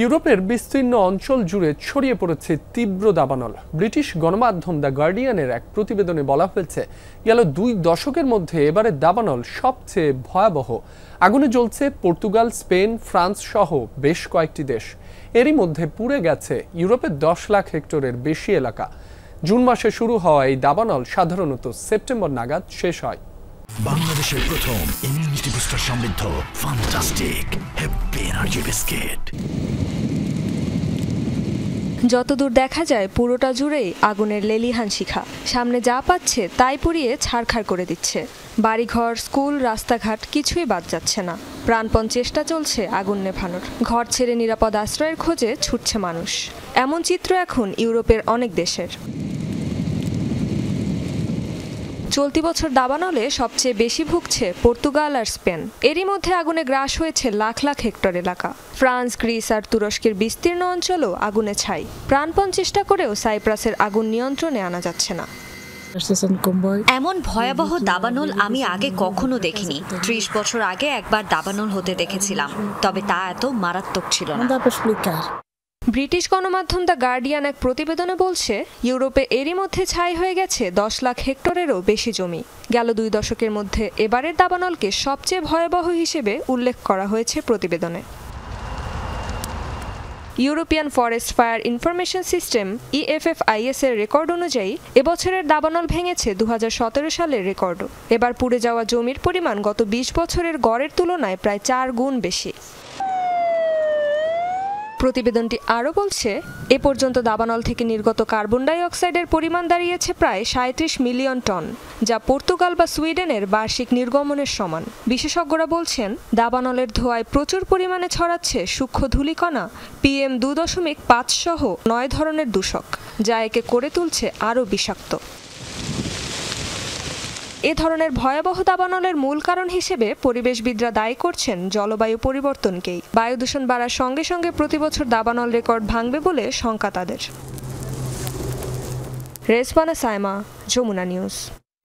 ইউরোপের বিস্তীর্ণ অঞ্চল জুড়ে ছড়িয়ে পড়েছে তীব্র দাবানল। ব্রিটিশ গণমাধ্যম দ্য গার্ডিয়ানের এক প্রতিবেদনে বলা হয়েছে, গেল 2 দশকের মধ্যে এবারের দাবানল সবচেয়ে ভয়াবহ। আগুনে জ্বলছে পর্তুগাল, স্পেন, ফ্রান্স সহ বেশ কয়েকটি দেশ। এরই মধ্যে পুড়ে গেছে ইউরোপের 10 লাখ হেক্টরের বেশি এলাকা। জুন মাসে শুরু হওয়া এই দাবানল সাধারণত সেপ্টেম্বর নাগাদ শেষ হয়। বাংলাদেশের প্রথম ইমিউনিটি বুস্টার সমৃদ্ধ ফ্যান্টাস্টিক হ্যাপি এনার্জি বিস্কিট। যতদূর দেখা যায় পুরোটা জুড়েই আগুনের লেলিহান শিখা। সামনে যা পাচ্ছে তাই পুড়িয়ে ছারখার করে দিচ্ছে। বাড়িঘর, স্কুল, রাস্তাঘাট কিছুই বাদ যাচ্ছে না। প্রাণপণ চেষ্টা চলছে আগুন নেভানোর। ঘর ছেড়ে নিরাপদ আশ্রয়ের খোঁজে ছুটছে মানুষ। এমন চিত্র এখন ইউরোপের অনেক দেশের। চলতি বছর দাবানলে সবচেয়ে বেশি ভুগছে পর্তুগাল আর স্পেন। এরই মধ্যে আগুনে গ্রাস হয়েছে লাখ লাখ হেক্টর এলাকা। ফ্রান্স, গ্রিস আর তুরস্কের বিস্তীর্ণ অঞ্চলও আগুনে ছাই। প্রাণপণ চেষ্টা করেও সাইপ্রাসের আগুন নিয়ন্ত্রণে আনা যাচ্ছে না। এমন ভয়াবহ দাবানল আমি আগে কখনো দেখিনি। 30 বছর আগে একবার দাবানল হতে দেখেছিলাম, তবে তা এত মারাত্মক ছিল না। ব্রিটিশ গণমাধ্যম দ্য গার্ডিয়ান এক প্রতিবেদনে বলছে, ইউরোপে এরই মধ্যে ছাই হয়ে গেছে 10 লাখ হেক্টরেরও বেশি জমি। গেল 2 দশকের মধ্যে এবারের দাবানলকে সবচেয়ে ভয়াবহ হিসেবে উল্লেখ করা হয়েছে প্রতিবেদনে। European forest fire information system EFFIS এর রেকর্ড অনুযায়ী এবছরের দাবানল ভেঙেছে 2017 সালের রেকর্ডও। এবার পুড়ে যাওয়া জমির পরিমাণ গত 20 বছরের গড়ের তুলনায় প্রায় 4 গুণ বেশি। প্রতিবেদনটি আরও বলছে, এ পর্যন্ত দাবানল থেকে নির্গত কার্বন ডাই অক্সাইডের পরিমাণ দাঁড়িয়েছে প্রায় 37 মিলিয়ন টন, যা পর্তুগাল বা সুইডেনের বার্ষিক নির্গমনের সমান। বিশেষজ্ঞরা বলছেন, দাবানলের ধোঁয়ায় প্রচুর পরিমাণে ছড়াচ্ছে সূক্ষ্ম ধূলিকণা, PM 2.5 সহ 9 ধরনের দূষক, যা একে করে তুলছে আরও বিষাক্ত। এ ধরনের ভয়াবহ দাবানলের মূল কারণ হিসেবে পরিবেশবিদরা দায়ী করছেন জলবায়ু পরিবর্তনকেই। বায়ু দূষণ বাড়ার সঙ্গে সঙ্গে প্রতিবছর দাবানল রেকর্ড ভাঙবে বলে শঙ্কা তাদের। রেজবানা সাইমা, যমুনা নিউজ।